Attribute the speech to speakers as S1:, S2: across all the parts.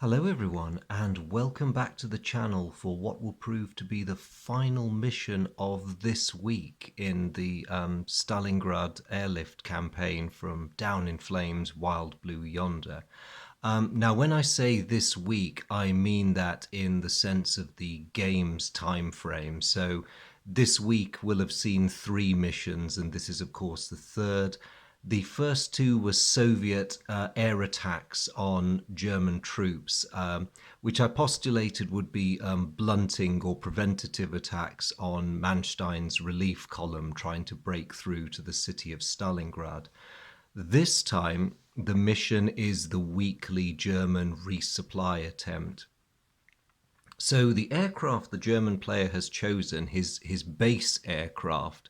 S1: Hello everyone, and welcome back to the channel for what will prove to be the final mission of this week in the Stalingrad airlift campaign from Down in Flames Wild Blue Yonder. Now when I say this week, I mean that in the sense of the game's time frame. So this week will have seen 3 missions, and this is of course the third. The first 2 were Soviet air attacks on German troops, which I postulated would be blunting or preventative attacks on Manstein's relief column trying to break through to the city of Stalingrad. This time, the mission is the weekly German resupply attempt. So the aircraft the German player has chosen, his base aircraft,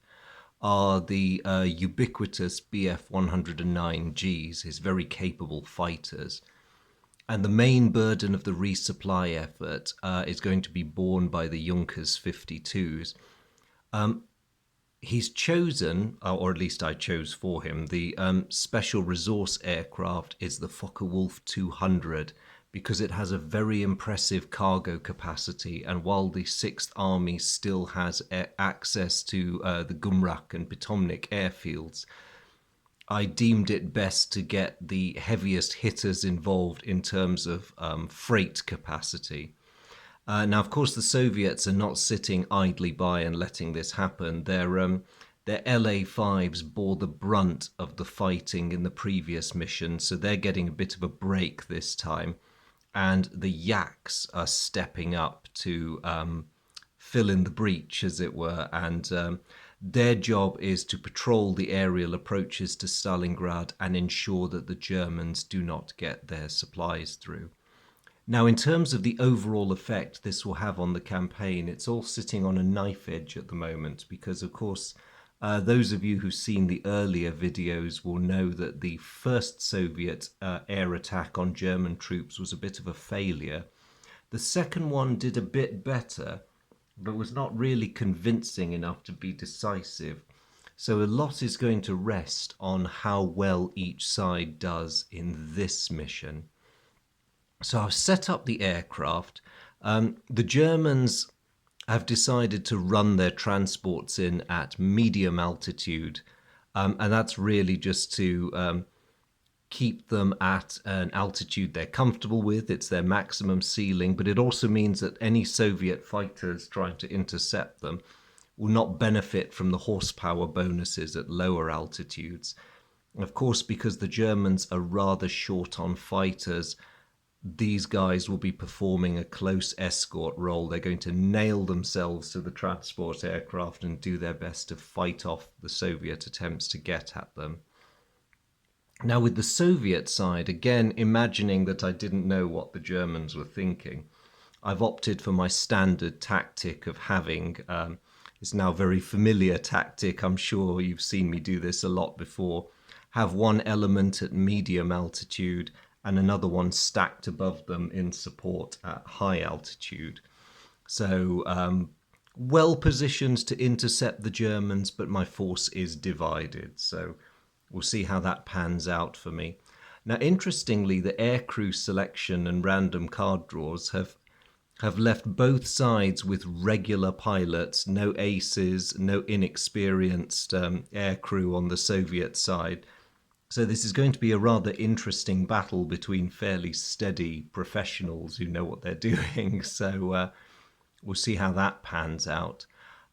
S1: are the ubiquitous Bf-109Gs, his very capable fighters. And the main burden of the resupply effort is going to be borne by the Junkers 52s. He's chosen, or at least I chose for him, the special resource aircraft is the Focke-Wulf 200 because it has a very impressive cargo capacity, and while the 6th Army still has access to the Gumrak and Pitomnik airfields, I deemed it best to get the heaviest hitters involved in terms of freight capacity. Now, of course, the Soviets are not sitting idly by and letting this happen. Their LA-5s bore the brunt of the fighting in the previous mission, so they're getting a bit of a break this time. And the Yaks are stepping up to fill in the breach, as it were, and their job is to patrol the aerial approaches to Stalingrad and ensure that the Germans do not get their supplies through. Now, in terms of the overall effect this will have on the campaign, it's all sitting on a knife edge at the moment because, of course, those of you who've seen the earlier videos will know that the first Soviet air attack on German troops was a bit of a failure. The second one did a bit better, but was not really convincing enough to be decisive. So a lot is going to rest on how well each side does in this mission. So I've set up the aircraft. The Germans have decided to run their transports in at medium altitude, and that's really just to keep them at an altitude they're comfortable with. It's their maximum ceiling, but it also means that any Soviet fighters trying to intercept them will not benefit from the horsepower bonuses at lower altitudes. Of course, because the Germans are rather short on fighters, these guys will be performing a close escort role. They're going to nail themselves to the transport aircraft and do their best to fight off the Soviet attempts to get at them. Now, with the Soviet side, again, imagining that I didn't know what the Germans were thinking, I've opted for my standard tactic of having, it's now a very familiar tactic, I'm sure you've seen me do this a lot before, have one element at medium altitude and another one stacked above them in support at high altitude. So well positioned to intercept the Germans, but my force is divided. So we'll see how that pans out for me. Now, interestingly, the aircrew selection and random card draws have left both sides with regular pilots, no aces, no inexperienced aircrew on the Soviet side. So this is going to be a rather interesting battle between fairly steady professionals who know what they're doing. So we'll see how that pans out.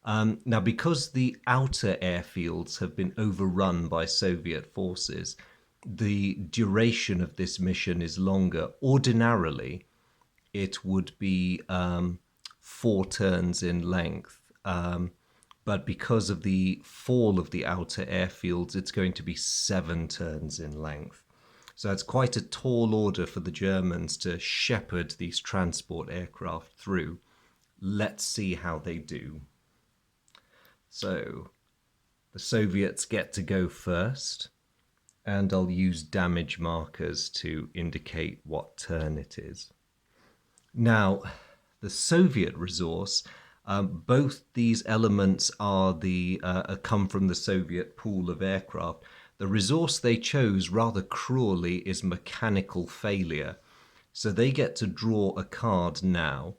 S1: Now, because the outer airfields have been overrun by Soviet forces, the duration of this mission is longer. Ordinarily, it would be 4 turns in length. But because of the fall of the outer airfields, it's going to be 7 turns in length. So it's quite a tall order for the Germans to shepherd these transport aircraft through. Let's see how they do. So the Soviets get to go first, and I'll use damage markers to indicate what turn it is. Now, the Soviet resource, both these elements are come from the Soviet pool of aircraft. The resource they chose rather cruelly is mechanical failure. So they get to draw a card now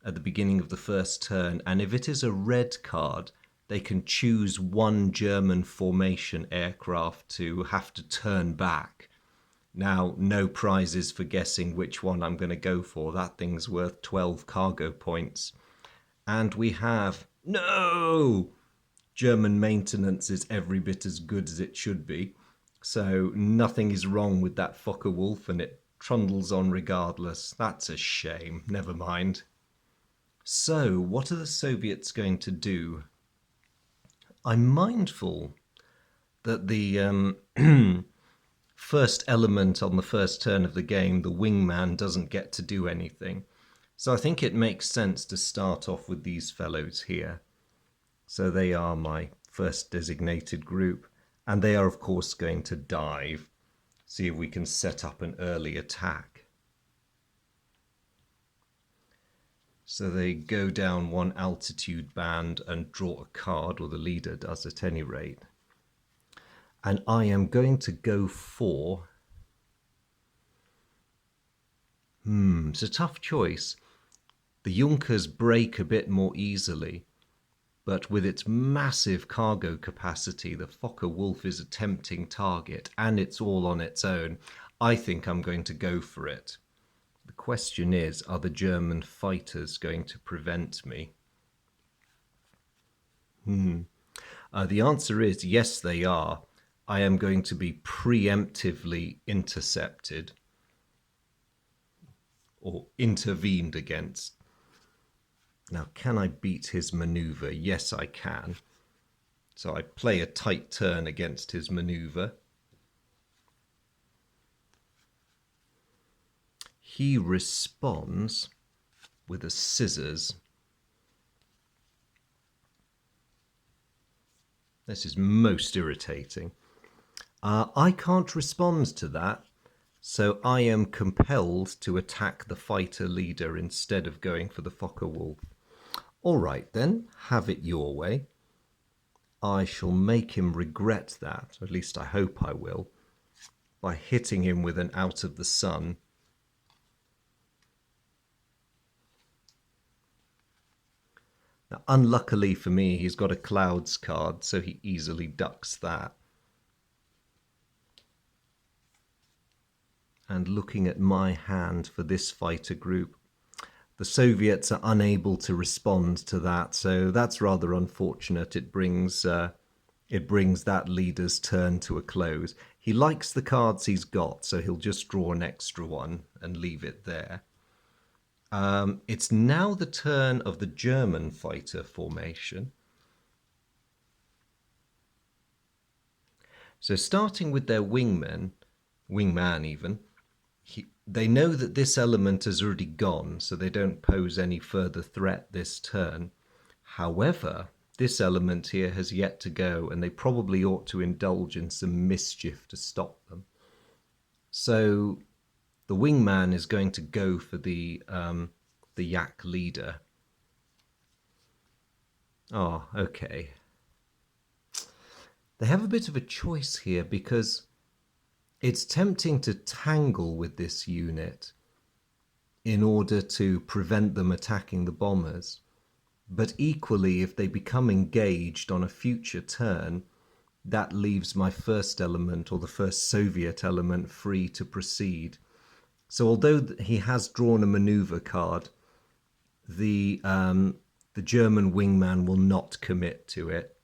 S1: at the beginning of the first turn, and if it is a red card, they can choose one German formation aircraft to have to turn back. Now, no prizes for guessing which one I'm going to go for. That thing's worth 12 cargo points. And we have... No! German maintenance is every bit as good as it should be. So nothing is wrong with that Focke-Wulf, and it trundles on regardless. That's a shame. Never mind. So, what are the Soviets going to do? I'm mindful that the first element on the first turn of the game, the wingman, doesn't get to do anything. So I think it makes sense to start off with these fellows here. So they are my first designated group, and they are of course going to dive. See if we can set up an early attack. So they go down one altitude band and draw a card, or the leader does at any rate. And I am going to go for... it's a tough choice. The Junkers break a bit more easily, but with its massive cargo capacity, the Focke-Wulf is a tempting target, and it's all on its own. I think I'm going to go for it. The question is, are the German fighters going to prevent me? The answer is yes, they are. I am going to be preemptively intercepted or intervened against. Now, can I beat his maneuver? Yes, I can. So I play a tight turn against his maneuver. He responds with a scissors. This is most irritating. I can't respond to that, so I am compelled to attack the fighter leader instead of going for the Focke-Wulf. All right then, have it your way. I shall make him regret that, or at least I hope I will, by hitting him with an out of the sun. Now, unluckily for me, he's got a clouds card, so he easily ducks that. And looking at my hand for this fighter group, the Soviets are unable to respond to that, so that's rather unfortunate. It brings that leader's turn to a close. He likes the cards he's got, so he'll just draw an extra one and leave it there. It's now the turn of the German fighter formation. So starting with their wingman even, they know that this element has already gone, so they don't pose any further threat this turn. However, this element here has yet to go, and they probably ought to indulge in some mischief to stop them. So the wingman is going to go for the Yak leader. Oh, okay. They have a bit of a choice here because it's tempting to tangle with this unit in order to prevent them attacking the bombers. But equally, if they become engaged on a future turn, that leaves my first element, or the first Soviet element, free to proceed. So although he has drawn a maneuver card, the German wingman will not commit to it.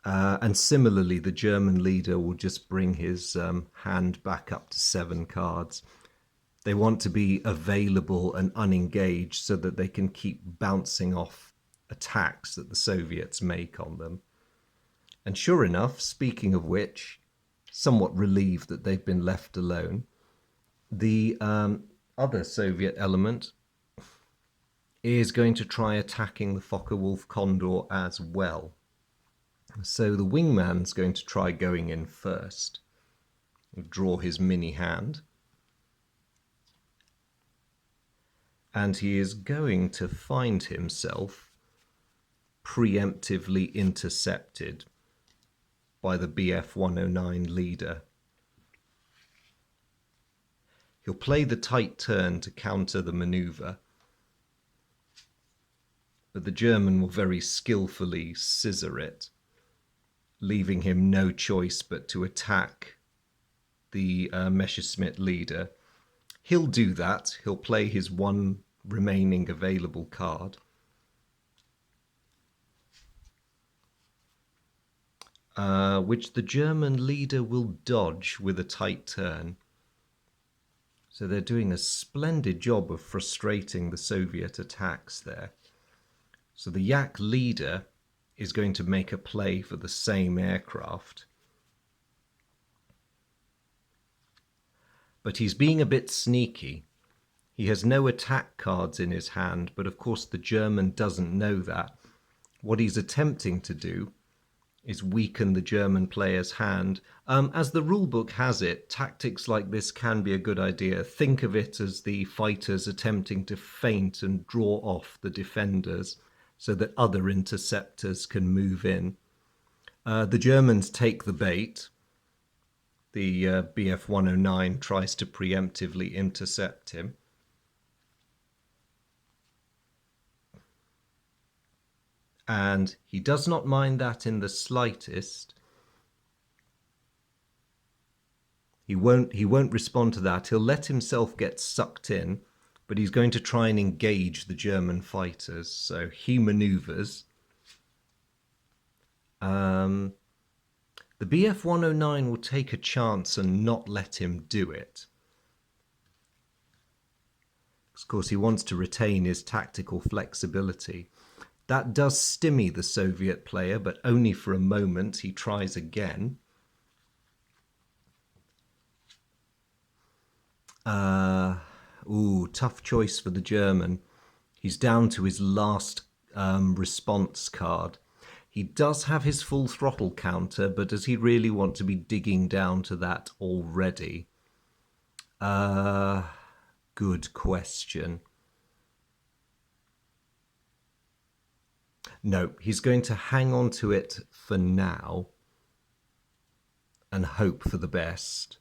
S1: And similarly, the German leader will just bring his hand back up to 7 cards. They want to be available and unengaged so that they can keep bouncing off attacks that the Soviets make on them. And sure enough, speaking of which, somewhat relieved that they've been left alone, the other Soviet element is going to try attacking the Focke-Wulf Condor as well. So the wingman's going to try going in first, draw his mini hand, and he is going to find himself preemptively intercepted by the Bf-109 leader. He'll play the tight turn to counter the maneuver, but the German will very skillfully scissor it, leaving him no choice but to attack the Messerschmitt leader. He'll do that. He'll play his one remaining available card. Which the German leader will dodge with a tight turn. So they're doing a splendid job of frustrating the Soviet attacks there. So the Yak leader is going to make a play for the same aircraft. But he's being a bit sneaky. He has no attack cards in his hand, but of course the German doesn't know that. What he's attempting to do is weaken the German player's hand. As the rulebook has it, tactics like this can be a good idea. Think of it as the fighters attempting to feint and draw off the defenders so that other interceptors can move in. The Germans take the bait. The Bf 109 tries to preemptively intercept him. And he does not mind that in the slightest. He won't respond to that. He'll let himself get sucked in, but he's going to try and engage the German fighters. So he maneuvers. The Bf 109 will take a chance and not let him do it. Of course, he wants to retain his tactical flexibility. That does stymie the Soviet player, but only for a moment. He tries again. Tough choice for the German. He's down to his last response card. He does have his full throttle counter, but does he really want to be digging down to that already? Good question. No, he's going to hang on to it for now and hope for the best.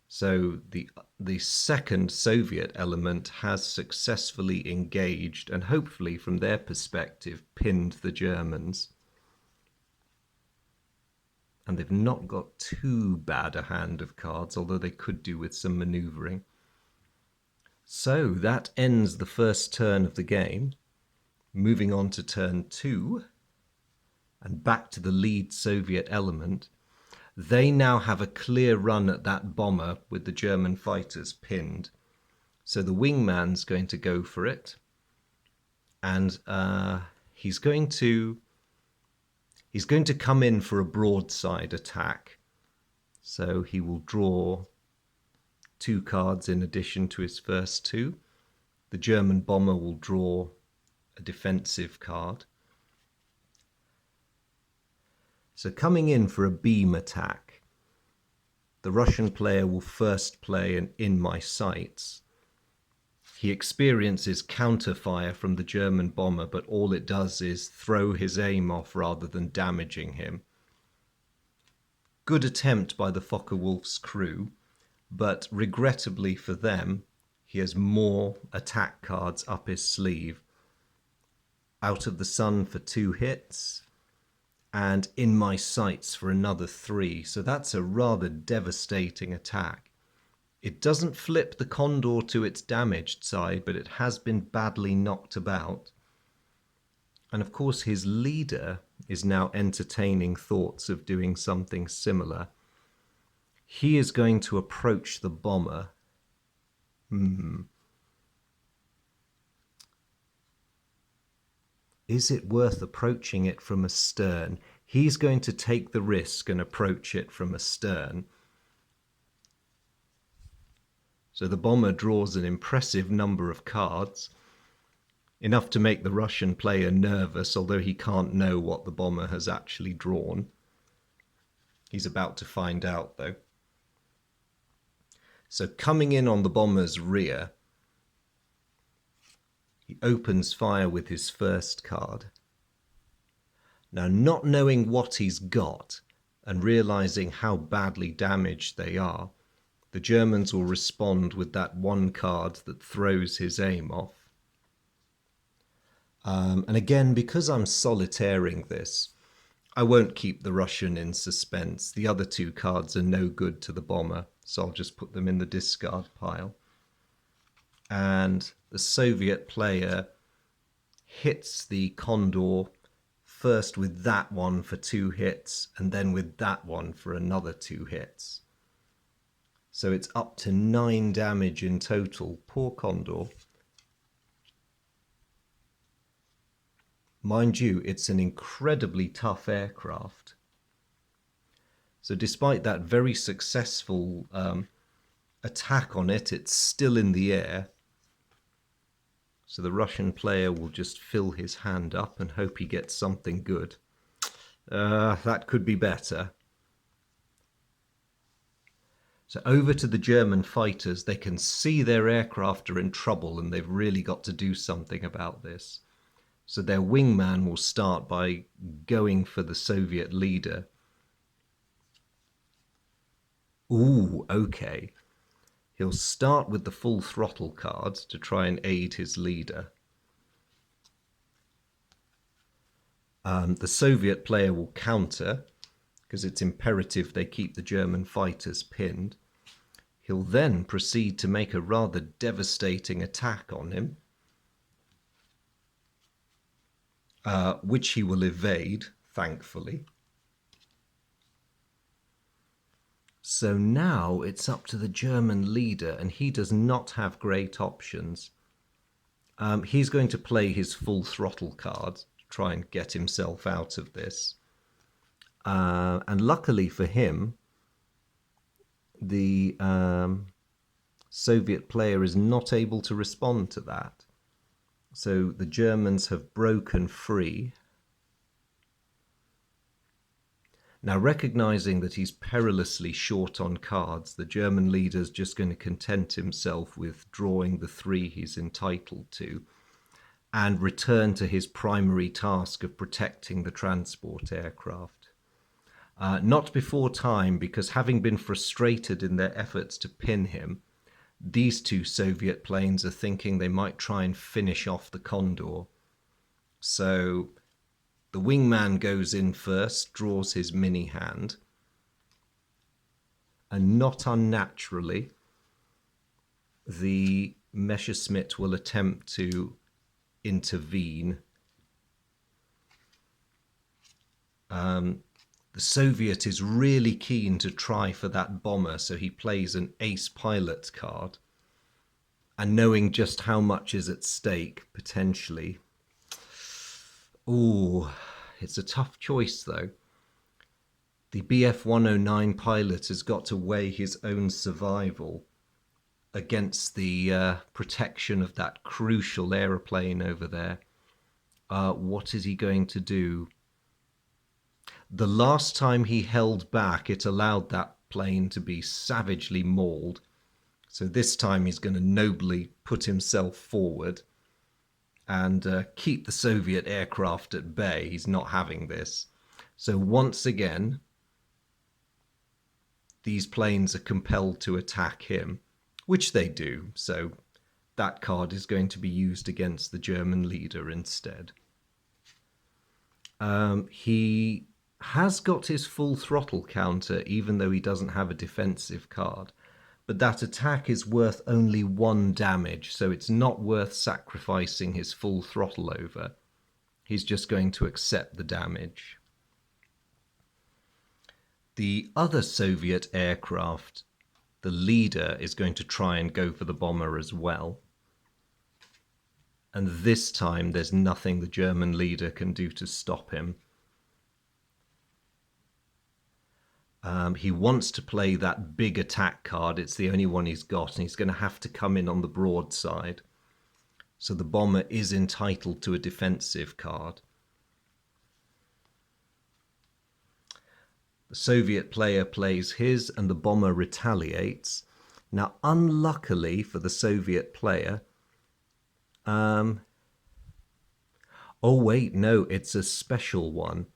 S1: So the second Soviet element has successfully engaged and hopefully from their perspective pinned the Germans. And they've not got too bad a hand of cards, although they could do with some maneuvering. So that ends the first turn of the game. Moving on to turn 2 and back to the lead Soviet element. They now have a clear run at that bomber with the German fighters pinned. So the wingman's going to go for it. And he's going to come in for a broadside attack. So he will draw 2 cards in addition to his first 2. The German bomber will draw a defensive card. So coming in for a beam attack, the Russian player will first play an In My Sights. He experiences counterfire from the German bomber, but all it does is throw his aim off rather than damaging him. Good attempt by the Focke-Wulf's crew, but regrettably for them, he has more attack cards up his sleeve. Out of the Sun for 2 hits, and In My Sights for another 3. So that's a rather devastating attack. It doesn't flip the Condor to its damaged side, but it has been badly knocked about. And of course his leader is now entertaining thoughts of doing something similar. He is going to approach the bomber. Is it worth approaching it from astern? He's going to take the risk and approach it from astern. So the bomber draws an impressive number of cards, enough to make the Russian player nervous, although he can't know what the bomber has actually drawn. He's about to find out, though. So coming in on the bomber's rear, he opens fire with his first card. Now, not knowing what he's got and realizing how badly damaged they are, the Germans will respond with that one card that throws his aim off. And again, because I'm solitairing this, I won't keep the Russian in suspense. The other two cards are no good to the bomber, so I'll just put them in the discard pile. And the Soviet player hits the Condor first with that one for 2 hits, and then with that one for another 2 hits. So it's up to 9 damage in total. Poor Condor. Mind you, it's an incredibly tough aircraft. So despite that very successful attack on it, it's still in the air. So the Russian player will just fill his hand up and hope he gets something good. That could be better. So over to the German fighters. They can see their aircraft are in trouble and they've really got to do something about this. So their wingman will start by going for the Soviet leader. Ooh, okay. He'll start with the full throttle cards to try and aid his leader. The Soviet player will counter, because it's imperative they keep the German fighters pinned. He'll then proceed to make a rather devastating attack on him, which he will evade, thankfully. So now it's up to the German leader, and he does not have great options. He's going to play his full throttle card to try and get himself out of this. And luckily for him, the Soviet player is not able to respond to that. So the Germans have broken free. Now, recognizing that he's perilously short on cards, the German leader's just going to content himself with drawing the 3 he's entitled to and return to his primary task of protecting the transport aircraft. Not before time, because having been frustrated in their efforts to pin him, these 2 Soviet planes are thinking they might try and finish off the Condor. So the wingman goes in first, draws his mini hand, and not unnaturally, the Messerschmitt will attempt to intervene. The Soviet is really keen to try for that bomber, so he plays an ace pilot card. And knowing just how much is at stake, potentially. Ooh, it's a tough choice, though. The Bf 109 pilot has got to weigh his own survival against the protection of that crucial aeroplane over there. What is he going to do? The last time he held back, it allowed that plane to be savagely mauled. So this time he's going to nobly put himself forward and keep the Soviet aircraft at bay. He's not having this. So once again, these planes are compelled to attack him, which they do. So that card is going to be used against the German leader instead. He has got his full throttle counter, even though he doesn't have a defensive card. But that attack is worth only 1 damage, so it's not worth sacrificing his full throttle over. He's just going to accept the damage. The other Soviet aircraft, the leader, is going to try and go for the bomber as well. And this time there's nothing the German leader can do to stop him. He wants to play that big attack card. It's the only one he's got, and he's going to have to come in on the broadside. So the bomber is entitled to a defensive card. The Soviet player plays his, and the bomber retaliates. Now, unluckily for the Soviet player, oh wait, no, it's a special one.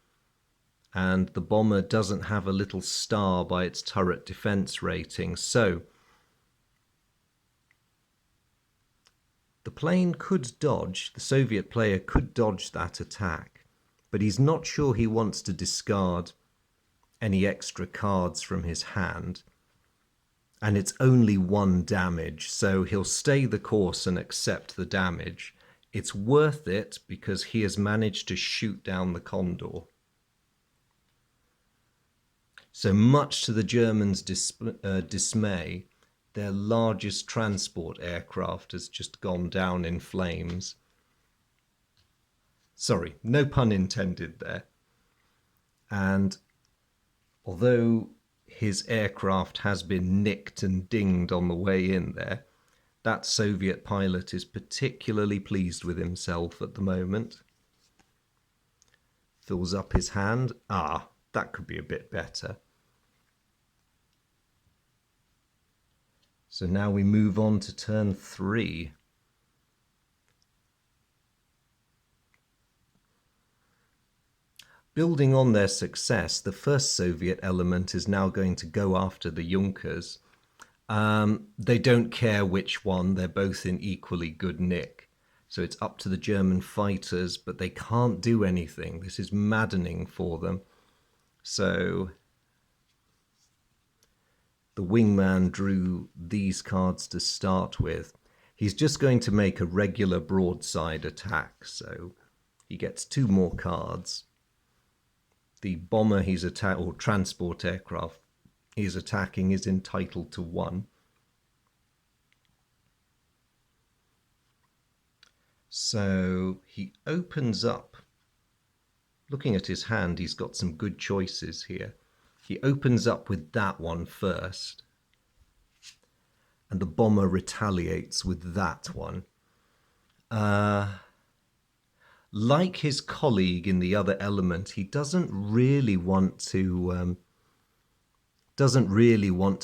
S1: and the bomber doesn't have a little star by its turret defense rating. So the plane could dodge, the Soviet player could dodge that attack, but he's not sure he wants to discard any extra cards from his hand. And it's only 1 damage, so he'll stay the course and accept the damage. It's worth it because he has managed to shoot down the Condor. So much to the Germans' dismay, their largest transport aircraft has just gone down in flames. Sorry, no pun intended there. And although his aircraft has been nicked and dinged on the way in there, that Soviet pilot is particularly pleased with himself at the moment. Fills up his hand. Ah, that could be a bit better. So now we move on to turn 3. Building on their success, the first Soviet element is now going to go after the Junkers. They don't care which one, they're both in equally good nick. So it's up to the German fighters, but they can't do anything. This is maddening for them. So the wingman drew these cards to start with. He's just going to make a regular broadside attack, so he gets 2 more cards. The bomber he's attacking, or transport aircraft he's attacking, is entitled to 1. So he opens up. Looking at his hand, he's got some good choices here. He opens up with that one first, and the bomber retaliates with that one. Like his colleague in the other element, he doesn't really want to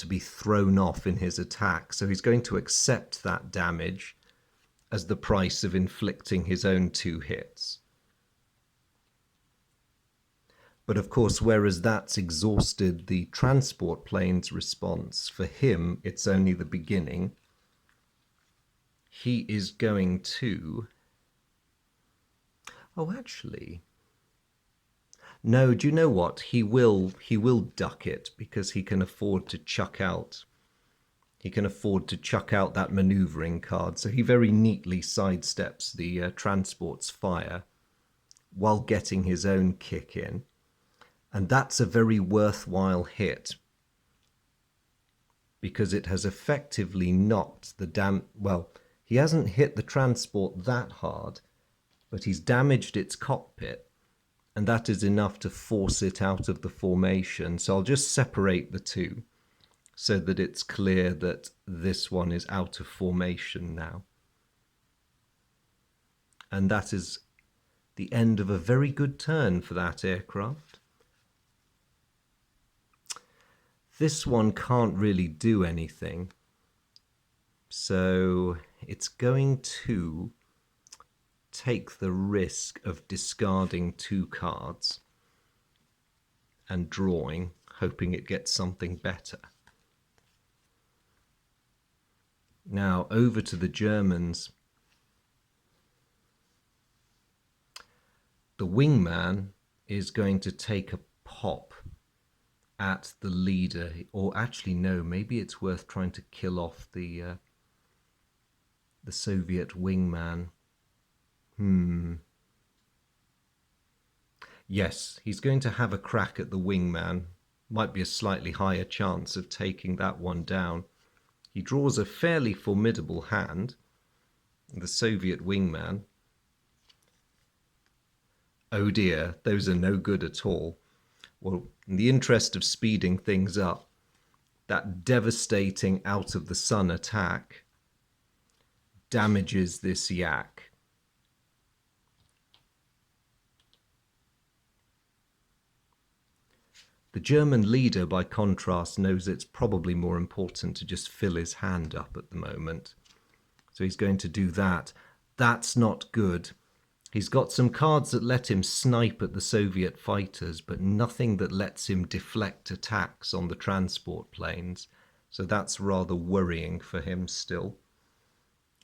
S1: be thrown off in his attack, so he's going to accept that damage as the price of inflicting his own 2 hits. But of course, whereas that's exhausted the transport plane's response, for him it's only the beginning. He is going to... Oh, actually... No, do you know what? He will duck it because he can afford to chuck out. He can afford to chuck out that maneuvering card. So he very neatly sidesteps the transport's fire while getting his own kick in. And that's a very worthwhile hit because it has effectively knocked the well, he hasn't hit the transport that hard, but he's damaged its cockpit, and that is enough to force it out of the formation. So I'll just separate the 2 so that it's clear that this one is out of formation now. And that is the end of a very good turn for that aircraft. This one can't really do anything, so it's going to take the risk of discarding 2 cards and drawing, hoping it gets something better. Now over to the Germans. The wingman is going to take a pop at the leader, or actually no, maybe it's worth trying to kill off the Soviet wingman. Yes, he's going to have a crack at the wingman. Might be a slightly higher chance of taking that one down. He draws a fairly formidable hand, the Soviet wingman. Oh dear, those are no good at all. Well, in the interest of speeding things up, that devastating out of the sun attack damages this yak. The German leader, by contrast, knows it's probably more important to just fill his hand up at the moment. So he's going to do that. That's not good. He's got some cards that let him snipe at the Soviet fighters, but nothing that lets him deflect attacks on the transport planes. So that's rather worrying for him still.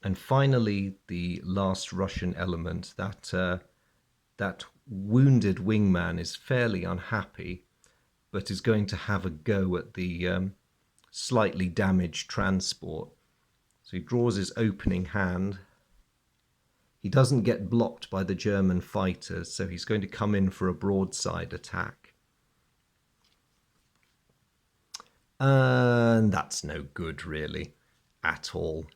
S1: And finally, the last Russian element, that wounded wingman is fairly unhappy, but is going to have a go at the slightly damaged transport. So he draws his opening hand. He doesn't get blocked by the German fighters, so he's going to come in for a broadside attack. And that's no good, really, at all.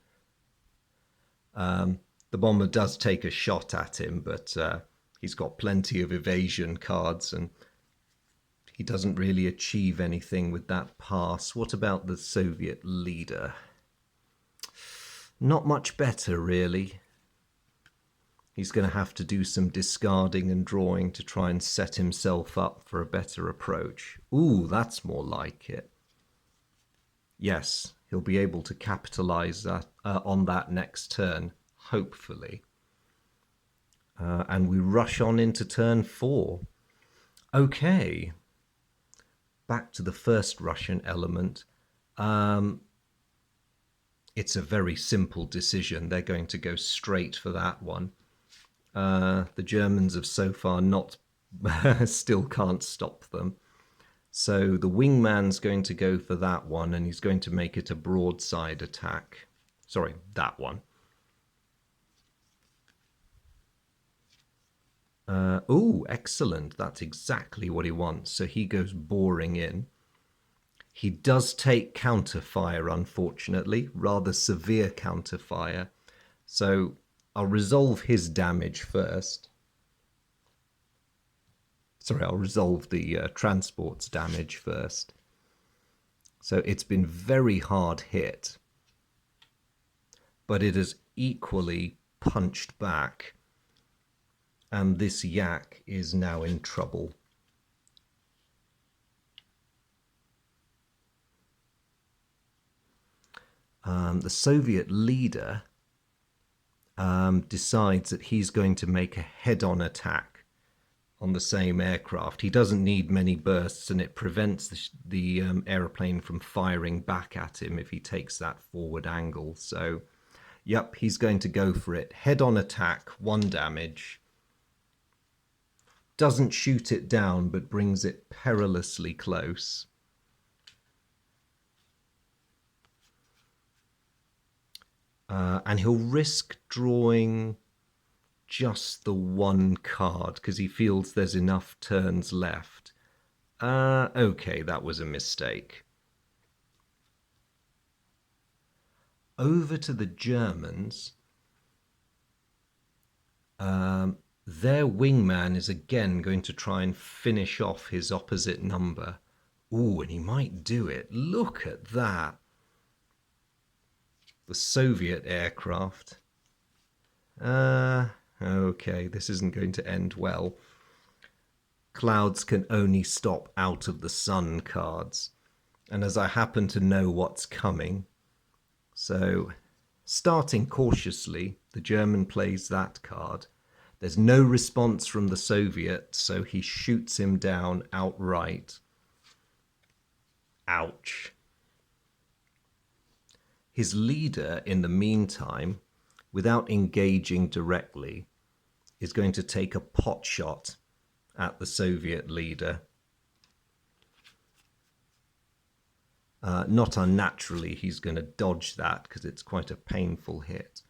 S1: The bomber does take a shot at him, but he's got plenty of evasion cards, and he doesn't really achieve anything with that pass. What about the Soviet leader? Not much better, really. He's going to have to do some discarding and drawing to try and set himself up for a better approach. Ooh, that's more like it. Yes, he'll be able to capitalize on that next turn, hopefully. And we rush on into turn 4. Okay. Back to the first Russian element. It's a very simple decision. They're going to go straight for that one. The Germans have so far still can't stop them. So the wingman's going to go for that one, and he's going to make it a broadside attack. Sorry, that one. Oh, excellent. That's exactly what he wants. So he goes boring in. He does take counterfire, unfortunately, rather severe counterfire. So I'll resolve his damage first. Sorry, I'll resolve the transport's damage first. So it's been very hard hit, but it has equally punched back, and this yak is now in trouble. The Soviet leader decides that he's going to make a head-on attack on the same aircraft. He doesn't need many bursts, and it prevents the aeroplane from firing back at him if he takes that forward angle. So, yep, he's going to go for it. Head-on attack, 1 damage. Doesn't shoot it down, but brings it perilously close. And he'll risk drawing just the 1 card because he feels there's enough turns left. Okay, that was a mistake. Over to the Germans. Their wingman is again going to try and finish off his opposite number. Ooh, and he might do it. Look at that. The Soviet aircraft. Okay, this isn't going to end well. Clouds can only stop out of the sun cards. And as I happen to know what's coming, so starting cautiously, the German plays that card. There's no response from the Soviet, so he shoots him down outright. Ouch. His leader, in the meantime, without engaging directly, is going to take a pot shot at the Soviet leader. Not unnaturally, he's going to dodge that because it's quite a painful hit.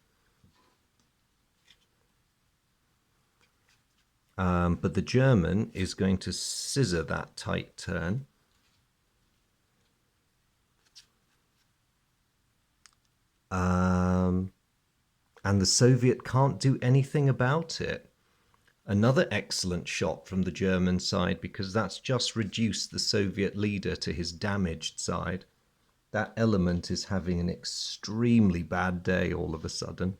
S1: But the German is going to scissor that tight turn. And the Soviet can't do anything about it. Another excellent shot from the German side, because that's just reduced the Soviet leader to his damaged side. That element is having an extremely bad day all of a sudden.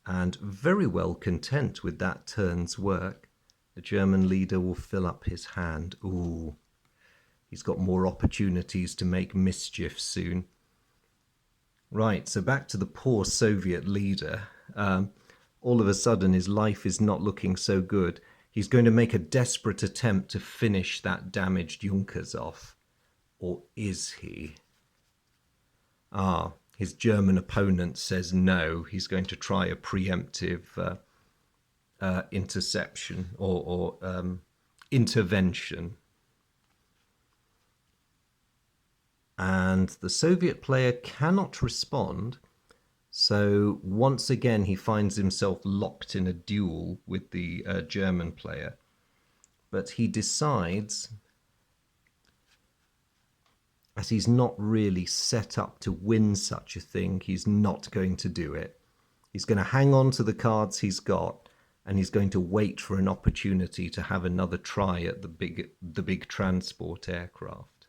S1: and very well content with that turn's work. The German leader will fill up his hand. Ooh, he's got more opportunities to make mischief soon. Right, so back to the poor Soviet leader. All of a sudden, his life is not looking so good. He's going to make a desperate attempt to finish that damaged Junkers off. Or is he? His German opponent says no. He's going to try a preemptive interception or intervention. And the Soviet player cannot respond. So once again, he finds himself locked in a duel with the German player. But he decides, as he's not really set up to win such a thing, he's not going to do it. He's going to hang on to the cards he's got, and he's going to wait for an opportunity to have another try at the big transport aircraft.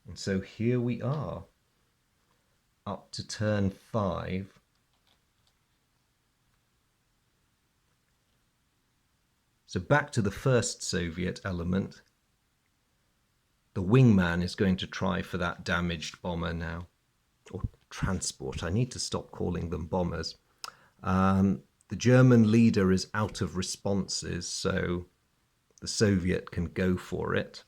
S1: And so here we are, up to turn 5. So back to the first Soviet element. The wingman is going to try for that damaged bomber now. Or transport, I need to stop calling them bombers. The German leader is out of responses, so the Soviet can go for it.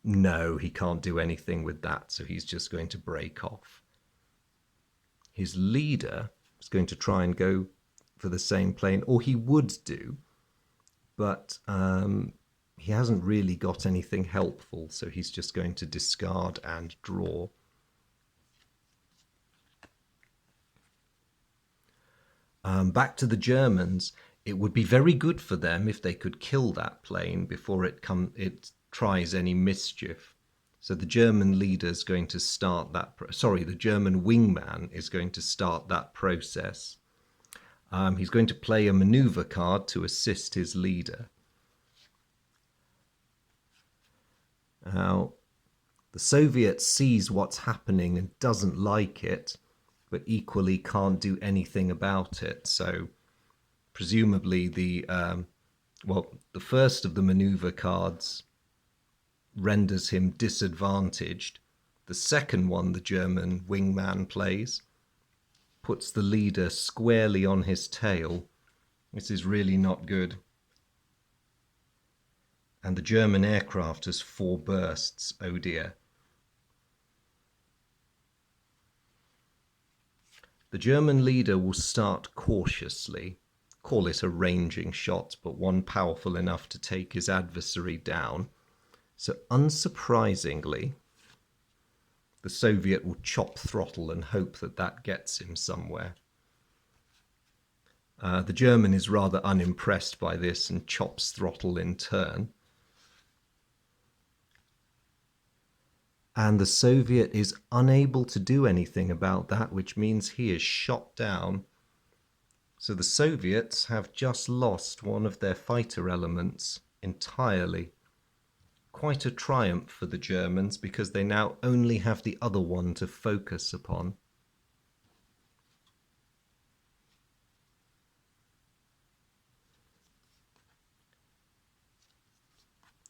S1: No, he can't do anything with that, so he's just going to break off. His leader is going to try and go for the same plane, or he would do, but he hasn't really got anything helpful, so he's just going to discard and draw. Back to the Germans. It would be very good for them if they could kill that plane before it tries any mischief. So the German leader is going to start that. The German wingman is going to start that process. He's going to play a maneuver card to assist his leader. Now, the Soviet sees what's happening and doesn't like it, but equally can't do anything about it. So presumably the first of the maneuver cards renders him disadvantaged. The second one the German wingman plays puts the leader squarely on his tail. This is really not good. And the German aircraft has 4 bursts. Oh dear. The German leader will start cautiously, call it a ranging shot, but one powerful enough to take his adversary down. So unsurprisingly, the Soviet will chop throttle and hope that that gets him somewhere. The German is rather unimpressed by this and chops throttle in turn. And the Soviet is unable to do anything about that, which means he is shot down. So the Soviets have just lost one of their fighter elements entirely. Quite a triumph for the Germans, because they now only have the other one to focus upon.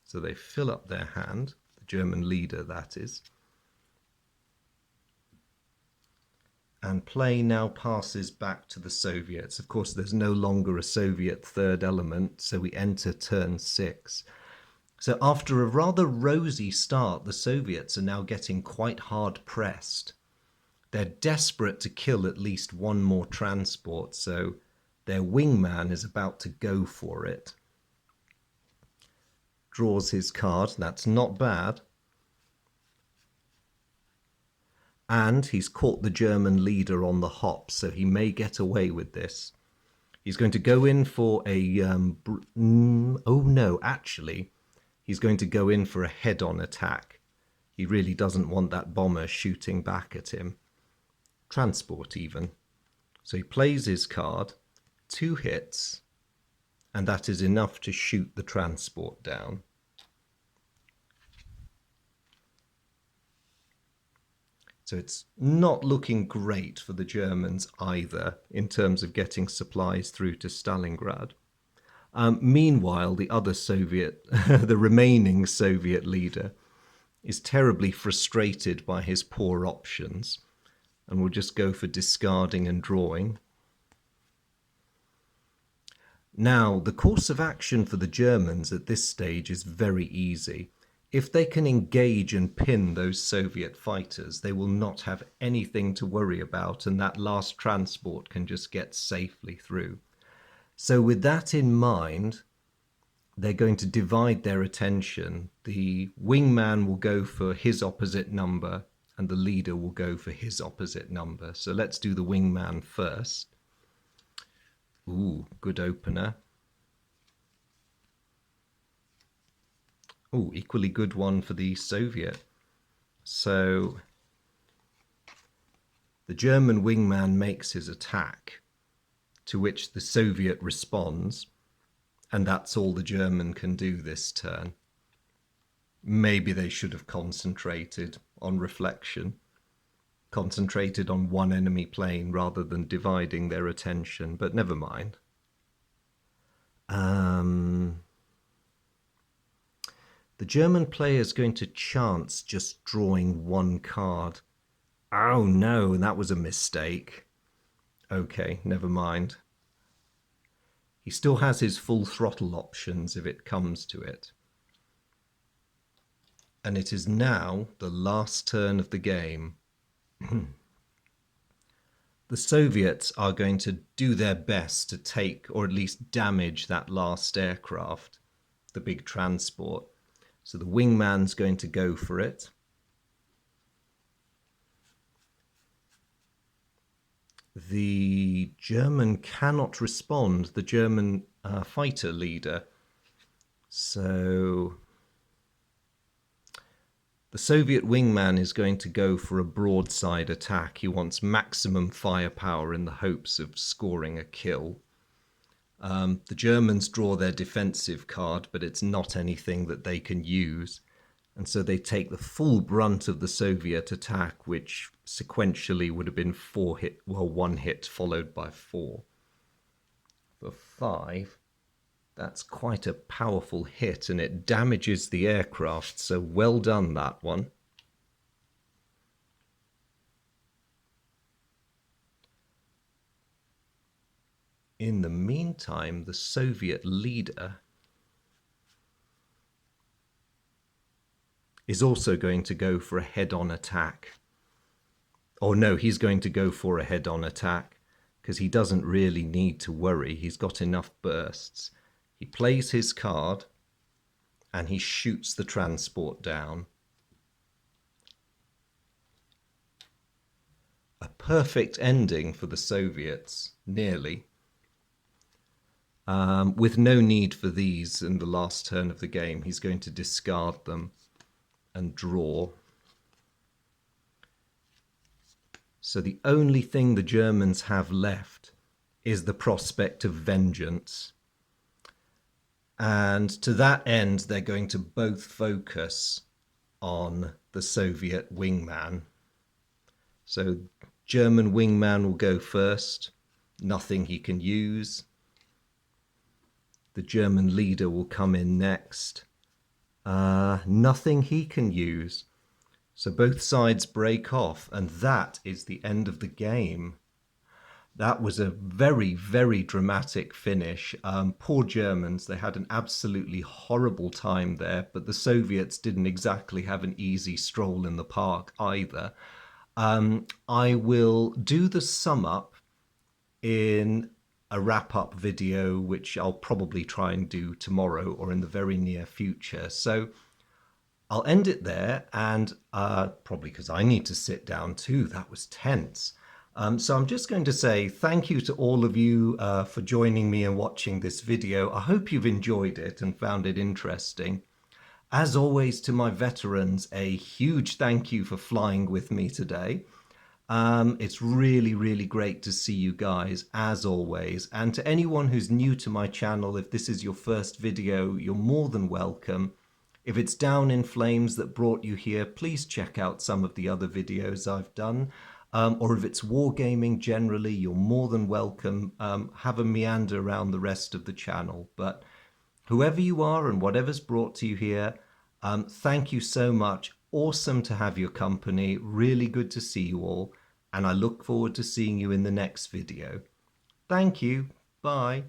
S1: So they fill up their hand, the German leader that is. And play now passes back to the Soviets. Of course, there's no longer a Soviet third element, so we enter turn 6. So after a rather rosy start, the Soviets are now getting quite hard pressed. They're desperate to kill at least one more transport, so their wingman is about to go for it. Draws his card, that's not bad. And he's caught the German leader on the hop, so he may get away with this. He's going to go in for a... he's going to go in for a head-on attack. He really doesn't want that bomber shooting back at him. Transport even. So he plays his card, 2 hits, and that is enough to shoot the transport down. So it's not looking great for the Germans either in terms of getting supplies through to Stalingrad. Meanwhile, the other Soviet, the remaining Soviet leader, is terribly frustrated by his poor options and will just go for discarding and drawing. Now, the course of action for the Germans at this stage is very easy. If they can engage and pin those Soviet fighters, they will not have anything to worry about, and that last transport can just get safely through. So with that in mind, they're going to divide their attention. The wingman will go for his opposite number, and the leader will go for his opposite number. So let's do the wingman first. Ooh, good opener. Ooh, equally good one for the Soviet. So the German wingman makes his attack, to which the Soviet responds, and that's all the German can do this turn. Maybe they should have concentrated on reflection, concentrated on one enemy plane rather than dividing their attention, but never mind. The German player is going to chance just drawing one card. Oh no, that was a mistake. Okay, never mind. He still has his full throttle options if it comes to it. And it is now the last turn of the game. The Soviets are going to do their best to take or at least damage that last aircraft, the big transport. So the wingman's going to go for it. The German cannot respond, the German fighter leader. So the Soviet wingman is going to go for a broadside attack. He wants maximum firepower in the hopes of scoring a kill. The Germans draw their defensive card, but it's not anything that they can use. And so they take the full brunt of the Soviet attack, which sequentially would have been one hit followed by 4. For 5, that's quite a powerful hit, and it damages the aircraft, so well done, that one. In the meantime, the Soviet leader is also going to go for a head-on attack. Oh no, he's going to go for a head-on attack because he doesn't really need to worry. He's got enough bursts. He plays his card and he shoots the transport down. A perfect ending for the Soviets, nearly. With no need for these in the last turn of the game, he's going to discard them and draw. So the only thing the Germans have left is the prospect of vengeance. And to that end, they're going to both focus on the Soviet wingman. So German wingman will go first. Nothing he can use. The German leader will come in next. Nothing he can use. So both sides break off, and that is the end of the game. That was a very, very dramatic finish. Poor Germans, they had an absolutely horrible time there, but the Soviets didn't exactly have an easy stroll in the park either. I will do the sum up in a wrap-up video, which I'll probably try and do tomorrow or in the very near future. So I'll end it there, and probably because I need to sit down too. That was tense. So I'm just going to say thank you to all of you for joining me and watching this video. I hope you've enjoyed it and found it interesting. As always, to my veterans, a huge thank you for flying with me today. It's really, really great to see you guys, as always. And to anyone who's new to my channel, if this is your first video, you're more than welcome. If it's Down in Flames that brought you here, please check out some of the other videos I've done. Or if it's wargaming generally, you're more than welcome. Have a meander around the rest of the channel. But whoever you are and whatever's brought to you here, thank you so much. Awesome to have your company. Really good to see you all. And I look forward to seeing you in the next video. Thank you. Bye.